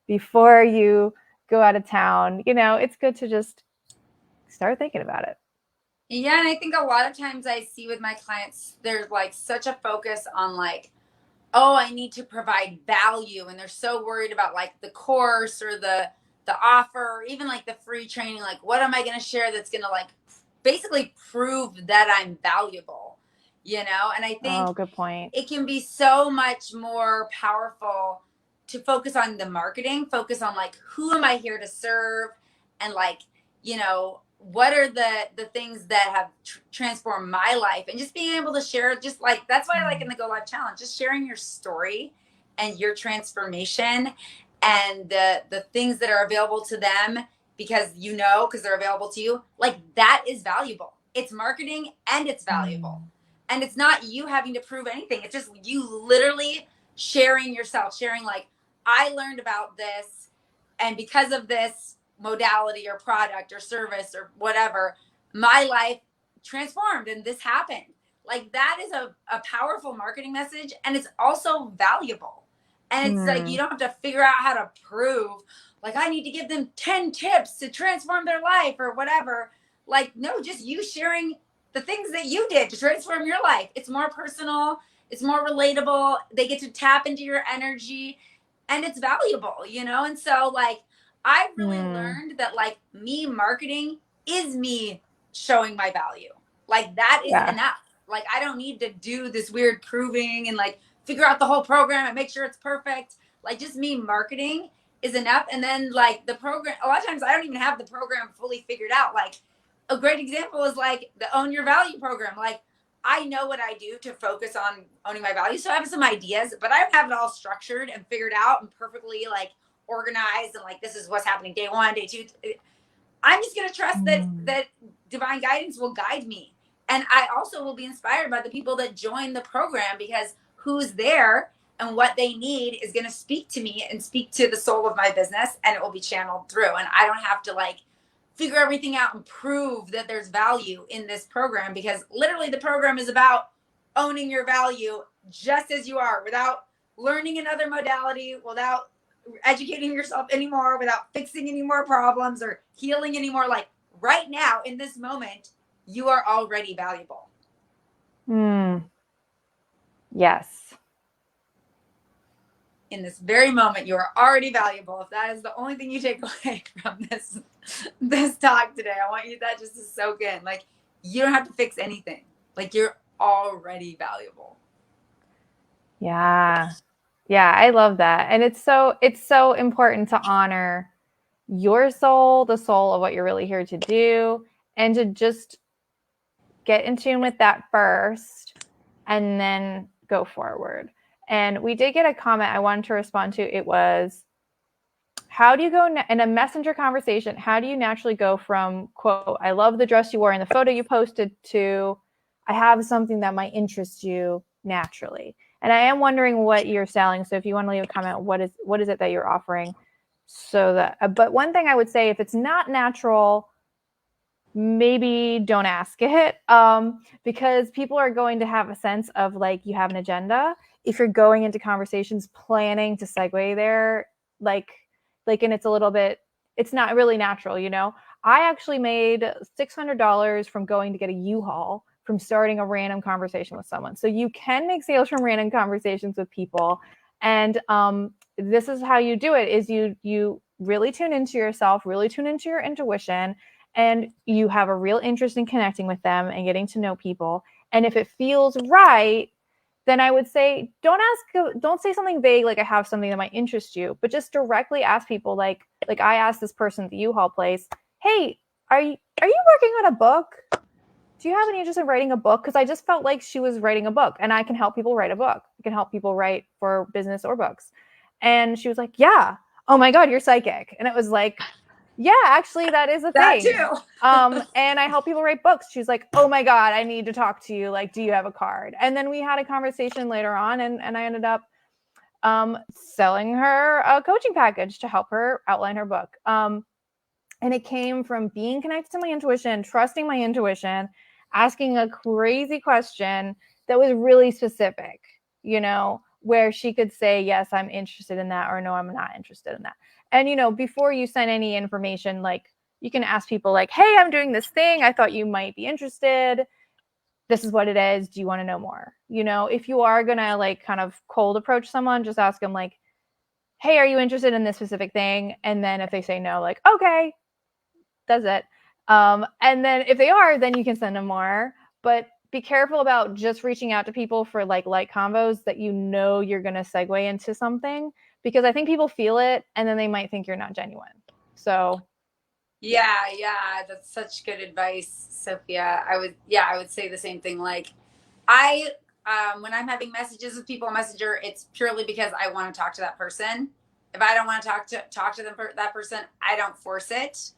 before you go out of town, it's good to just start thinking about it. Yeah, and I think a lot of times I see with my clients, there's like such a focus on like, oh, I need to provide value, and they're so worried about like the course or the offer, or even like the free training. Like, what am I going to share that's going to like basically prove that I'm valuable, And I think Oh, good point. it can be so much more powerful to focus on the marketing, focus on like who am I here to serve, and like what are the things that have transformed my life, and just being able to share, just like that's why I like in the Go Live Challenge, just sharing your story and your transformation and the things that are available to them, because they're available to you. Like that is valuable. It's marketing and it's valuable. And it's not you having to prove anything. It's just you literally sharing yourself, sharing like, I learned about this, and because of this modality or product or service or whatever, my life transformed and this happened. Like that is a powerful marketing message, and it's also valuable. And it's like you don't have to figure out how to prove, like, I need to give them 10 tips to transform their life or whatever. Like, no, just you sharing the things that you did to transform your life. It's more personal, it's more relatable. They get to tap into your energy, and it's valuable. And so, like, I really learned that, like, me marketing is me showing my value. Like, that is Yeah. enough. Like, I don't need to do this weird proving and, like, figure out the whole program and make sure it's perfect. Like, just me marketing is enough. And then, like, the program, a lot of times I don't even have the program fully figured out. Like, a great example is like the Own Your Value program. Like, I know what I do to focus on owning my value. So I have some ideas, but I don't have it all structured and figured out and perfectly like organized and like, this is what's happening day one, day two. I'm just going to trust that divine guidance will guide me. And I also will be inspired by the people that join the program, because who's there and what they need is going to speak to me and speak to the soul of my business, and it will be channeled through. And I don't have to like figure everything out and prove that there's value in this program, because literally the program is about owning your value just as you are, without learning another modality, without educating yourself anymore, without fixing any more problems or healing anymore. Like right now in this moment, you are already valuable. Yes. In this very moment, you are already valuable. If that is the only thing you take away from this talk today, I want you that just to soak in. Like, you don't have to fix anything. Like, you're already valuable. Yeah. Yeah, I love that. And it's so important to honor your soul, the soul of what you're really here to do, and to just get in tune with that first and then go forward. And we did get a comment I wanted to respond to. It was, how do you go in a messenger conversation? How do you naturally go from, quote, I love the dress you wore in the photo you posted, to I have something that might interest you naturally? And I am wondering what you're selling. So if you want to leave a comment, what is it that you're offering? So that, but one thing I would say, if it's not natural, maybe don't ask it, because people are going to have a sense of like you have an agenda. If you're going into conversations planning to segue there, like and it's a little bit, it's not really natural, you know. I actually made $600 from going to get a U-Haul from starting a random conversation with someone. So you can make sales from random conversations with people. And this is how you do it, is you really tune into yourself, really tune into your intuition, and you have a real interest in connecting with them and getting to know people. And if it feels right, then I would say don't say something vague like I have something that might interest you, but just directly ask people, like I asked this person at the U-Haul place, hey, are you working on a book? Do you have any interest in writing a book? Because I just felt like she was writing a book, and I can help people write a book. I can help people write for business or books. And she was like, yeah, oh my God, you're psychic. And it was like, yeah, actually, that is a That thing. too. And I help people write books. She's like, oh my God, I need to talk to you. Like, do you have a card? And then we had a conversation later on, and I ended up selling her a coaching package to help her outline her book. And it came from being connected to my intuition, trusting my intuition, asking a crazy question that was really specific, you know, where she could say, yes, I'm interested in that, or no, I'm not interested in that. And, you know, before you send any information, like, you can ask people like, hey, I'm doing this thing, I thought you might be interested. This is what it is. Do you want to know more? You know, if you are going to like kind of cold approach someone, just ask them like, hey, are you interested in this specific thing? And then if they say no, like, okay, that's it. And then if they are, then you can send them more. But be careful about just reaching out to people for like light combos that you know you're going to segue into something, because I think people feel it and then they might think you're not genuine. So Yeah, that's such good advice, Sophia. I would say the same thing. Like, I when I'm having messages with people on Messenger, it's purely because I want to talk to that person. If I don't want to talk to them, that person, I don't force it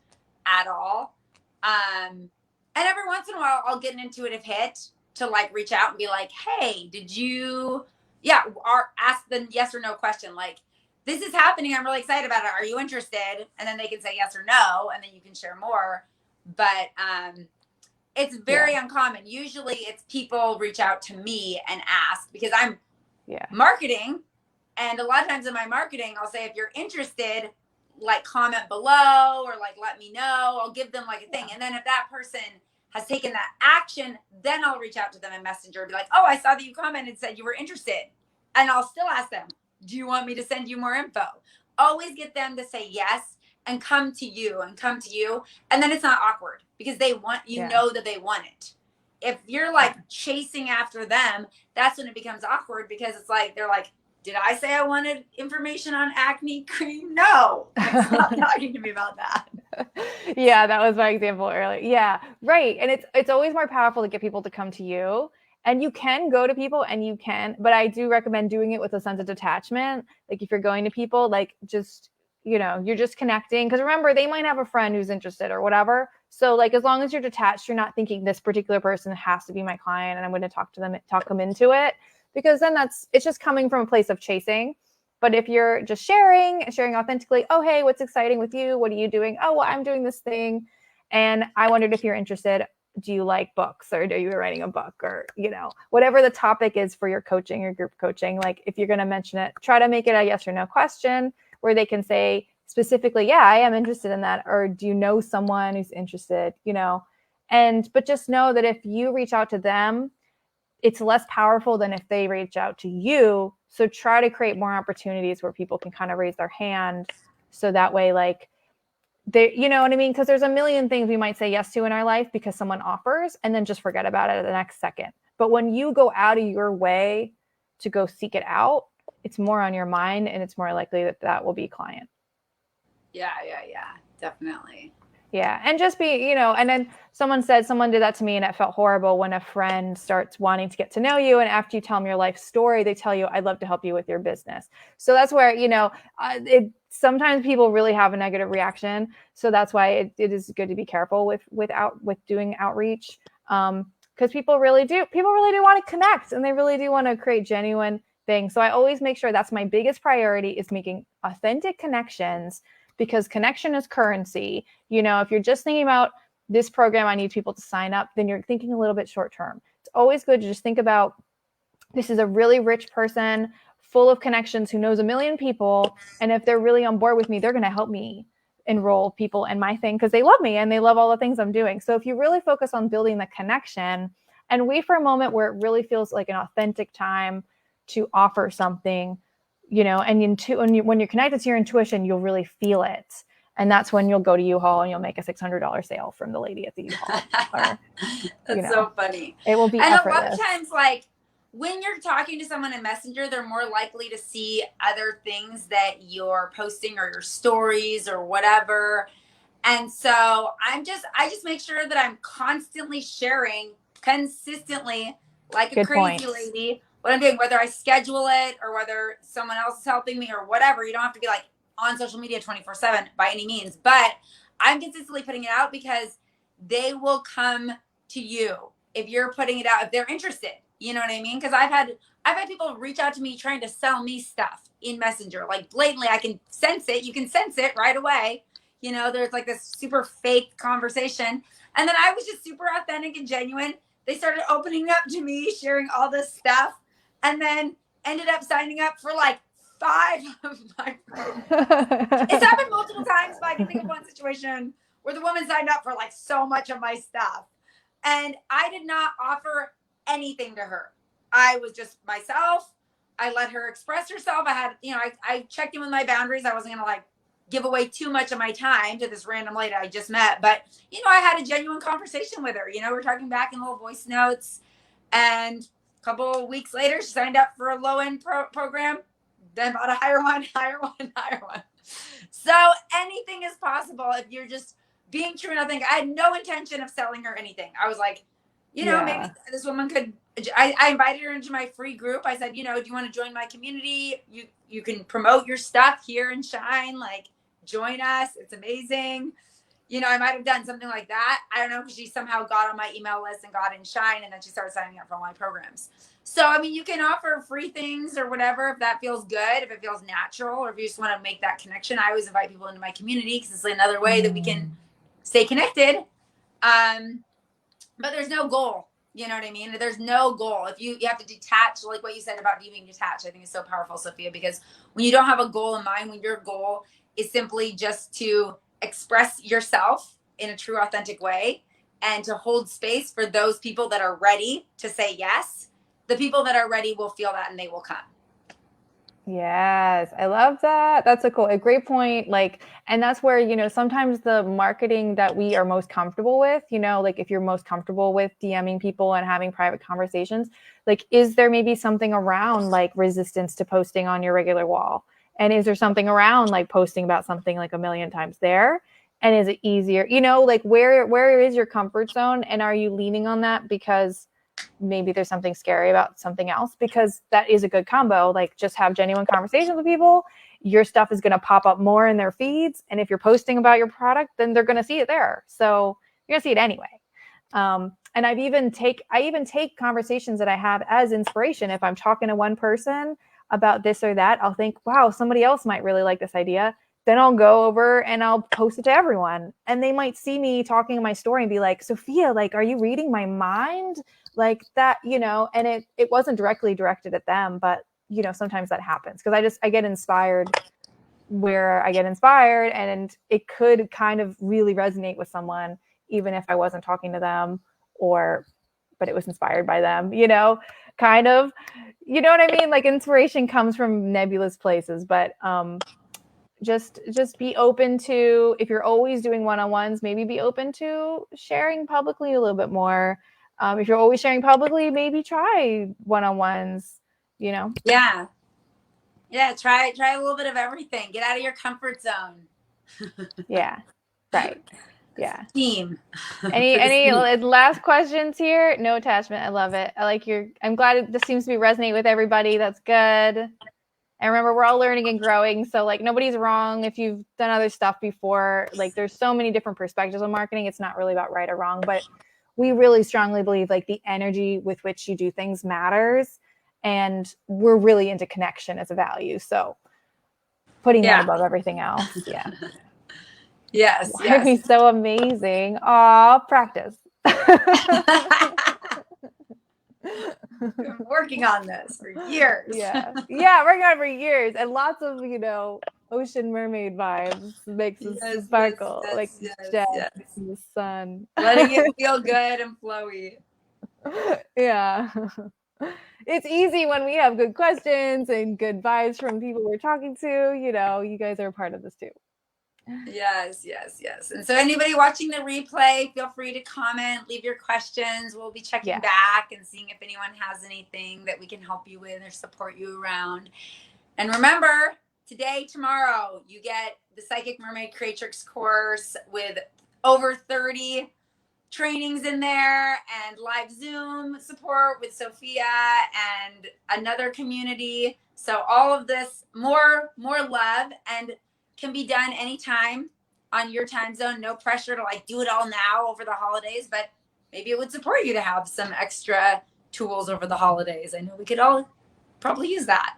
at all. And every once in a while, I'll get an intuitive hit to like reach out and be like, "Hey, did you?" Yeah, or ask the yes or no question, like, this is happening. I'm really excited about it. Are you interested? And then they can say yes or no, and then you can share more. But it's very uncommon. Usually it's people reach out to me and ask, because I'm marketing. And a lot of times in my marketing, I'll say, if you're interested, like, comment below, or like, let me know. I'll give them like a thing. And then if that person has taken that action, then I'll reach out to them in Messenger and be like, oh, I saw that you commented and said you were interested. And I'll still ask them, do you want me to send you more info? Always get them to say yes and come to you. And then it's not awkward, because they want, you know that they want it. If you're like chasing after them, that's when it becomes awkward, because it's like, they're like, did I say I wanted information on acne cream? No. Like, stop talking to me about that. Yeah, that was my example earlier. Yeah, right. And it's always more powerful to get people to come to you. And you can go to people, but I do recommend doing it with a sense of detachment. Like, if you're going to people, like, just, you know, you're just connecting. Because remember, they might have a friend who's interested or whatever. So like, as long as you're detached, you're not thinking this particular person has to be my client and I'm going to talk them into it. Because then it's just coming from a place of chasing. But if you're just sharing authentically, oh, hey, what's exciting with you? What are you doing? Oh, well, I'm doing this thing. and I wondered if you're interested. Do you like books, or are you writing a book, or, you know, whatever the topic is for your coaching or group coaching, like if you're going to mention it, try to make it a yes or no question where they can say specifically, yeah, I am interested in that. Or do you know someone who's interested, you know? But just know that if you reach out to them, it's less powerful than if they reach out to you. So try to create more opportunities where people can kind of raise their hand. So that way, like, they, you know what I mean? Because there's a million things we might say yes to in our life because someone offers, and then just forget about it at the next second. But when you go out of your way to go seek it out, it's more on your mind, and it's more likely that that will be a client. Yeah, definitely. Yeah. And just be, you know, and then someone did that to me, and it felt horrible when a friend starts wanting to get to know you. And after you tell them your life story, they tell you, I'd love to help you with your business. So that's where, you know, sometimes people really have a negative reaction. So that's why it is good to be careful with doing outreach. Because people really do want to connect, and they really do want to create genuine things. So I always make sure that's my biggest priority, is making authentic connections, because connection is currency. You know, if you're just thinking about this program, I need people to sign up, then you're thinking a little bit short term. It's always good to just think about, this is a really rich person full of connections who knows a million people. And if they're really on board with me, they're going to help me enroll people in my thing because they love me and they love all the things I'm doing. So if you really focus on building the connection and wait for a moment where it really feels like an authentic time to offer something, you know, and when you're connected to your intuition, you'll really feel it. And that's when you'll go to U-Haul and you'll make a $600 sale from the lady at the U-Haul. That's so funny. It will be effortless. A lot of times, like, when you're talking to someone in Messenger, they're more likely to see other things that you're posting or your stories or whatever. And so I just make sure that I'm constantly sharing consistently, like a crazy lady, what I'm doing, whether I schedule it or whether someone else is helping me or whatever. You don't have to be like on social media 24/7 by any means, but I'm consistently putting it out because they will come to you if you're putting it out, if they're interested. You know what I mean? Because I've had people reach out to me trying to sell me stuff in Messenger, like blatantly. I can sense it. You can sense it right away. You know, there's like this super fake conversation. And then I was just super authentic and genuine. They started opening up to me, sharing all this stuff, and then ended up signing up for like 5 of my programs. It's happened multiple times, but I can think of one situation where the woman signed up for like so much of my stuff. And I did not offer anything to her. I was just myself. I let her express herself. I had, you know, I checked in with my boundaries. I wasn't going to like give away too much of my time to this random lady I just met. But, you know, I had a genuine conversation with her. You know, we're talking back in little voice notes. And a couple of weeks later, she signed up for a low-end program. Then bought a higher one. So anything is possible if you're just being true and authentic. I had no intention of selling her anything. I was like, you know, maybe this woman could, I invited her into my free group. I said, you know, do you want to join my community? You can promote your stuff here and shine, like join us. It's amazing. You know, I might've done something like that. I don't know, because she somehow got on my email list and got in shine. And then she started signing up for all my programs. So, I mean, you can offer free things or whatever, if that feels good, if it feels natural, or if you just want to make that connection. I always invite people into my community because it's another way that we can stay connected. But there's no goal. You know what I mean? There's no goal. If you have to detach, like what you said about being detached, I think is so powerful, Sophia, because when you don't have a goal in mind, when your goal is simply just to express yourself in a true, authentic way and to hold space for those people that are ready to say yes, the people that are ready will feel that and they will come. Yes, I love that. That's a great point. Like, and that's where, you know, sometimes the marketing that we are most comfortable with, you know, like if you're most comfortable with DMing people and having private conversations, like, is there maybe something around like resistance to posting on your regular wall? And is there something around like posting about something like a million times there? And is it easier, you know, like where is your comfort zone? And are you leaning on that because maybe there's something scary about something else? Because that is a good combo. Like, just have genuine conversations with people. Your stuff is going to pop up more in their feeds. And if you're posting about your product, then they're going to see it there. So you're going to see it anyway. And I even take conversations that I have as inspiration. If I'm talking to one person about this or that, I'll think, wow, somebody else might really like this idea. then I'll go over and I'll post it to everyone. And they might see me talking in my story and be like, Sophia, like, are you reading my mind? Like that, you know, and it wasn't directly directed at them, but you know, sometimes that happens because I get inspired where I get inspired, and it could kind of really resonate with someone, even if I wasn't talking to them, but it was inspired by them, you know, kind of, you know what I mean? Like inspiration comes from nebulous places, but just be open to, if you're always doing one-on-ones, maybe be open to sharing publicly a little bit more. If you're always sharing publicly, maybe try one-on-ones, you know? Yeah. Yeah. Try a little bit of everything. Get out of your comfort zone. Yeah. Right. Yeah. Team. Any last questions here? No attachment. I love it. I'm glad this seems to be resonating with everybody. That's good. And remember, we're all learning and growing. So like nobody's wrong if you've done other stuff before. Like there's so many different perspectives on marketing. It's not really about right or wrong, but we really strongly believe like the energy with which you do things matters. And we're really into connection as a value. So putting that above everything else. Yeah. Yes. Why are we so amazing? Aw, practice. Been working on this for years. Yeah, working on it for years, and lots of, you know, ocean mermaid vibes makes us sparkle like gems in the sun. Letting it feel good and flowy. Yeah. It's easy when we have good questions and good vibes from people we're talking to. You know, you guys are a part of this too. Yes. And so anybody watching the replay, feel free to comment, leave your questions. We'll be checking back and seeing if anyone has anything that we can help you with or support you around. And remember, today, tomorrow, you get the Psychic Mermaid Creatrix course with over 30 trainings in there and live Zoom support with Sophia and another community. So all of this, more love, and can be done anytime on your time zone. No pressure to like do it all now over the holidays, but maybe it would support you to have some extra tools over the holidays. I know we could all probably use that.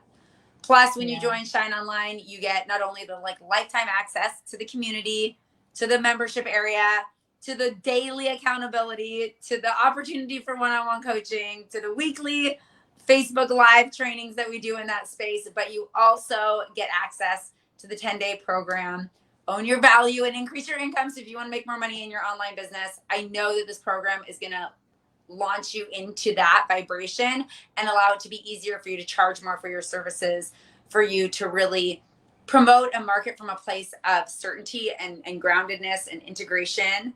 Plus, when you join Shine Online, you get not only the like lifetime access to the community, to the membership area, to the daily accountability, to the opportunity for one-on-one coaching, to the weekly Facebook Live trainings that we do in that space, but you also get access to the 10-day program, Own Your Value and Increase Your Income. So if you want to make more money in your online business, I know that this program is going to launch you into that vibration and allow it to be easier for you to charge more for your services, for you to really promote a market from a place of certainty and groundedness and integration,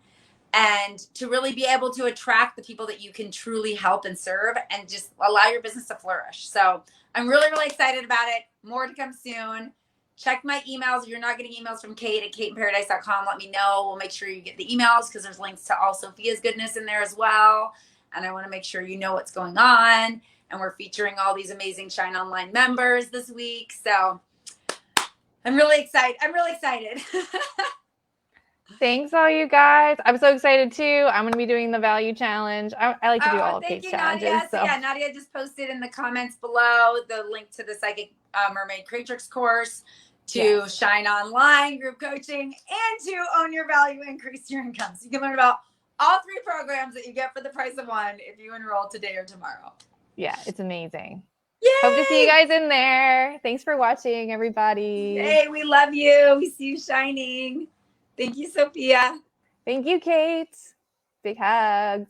and to really be able to attract the people that you can truly help and serve and just allow your business to flourish. So I'm really excited about it. More to come soon. Check my emails. If you're not getting emails from Kate at kateinparadise.com, let me know. We'll make sure you get the emails because there's links to all Sophia's goodness in there as well. And I want to make sure you know what's going on. And we're featuring all these amazing Shine Online members this week. So I'm really excited. Thanks, all you guys. I'm so excited too. I'm going to be doing the value challenge. I like to do all of Kate's challenges. Nadia. So yeah, Nadia just posted in the comments below the link to the Psychic Mermaid Creatrix course, to Shine Online group coaching, and to Own Your Value, Increase Your Income. So you can learn about all 3 programs that you get for the price of one if you enroll today or tomorrow. Yeah, it's amazing. Yay! Hope to see you guys in there. Thanks for watching, everybody. Hey, we love you. We see you shining. Thank you, Sophia. Thank you, Kate. Big hugs.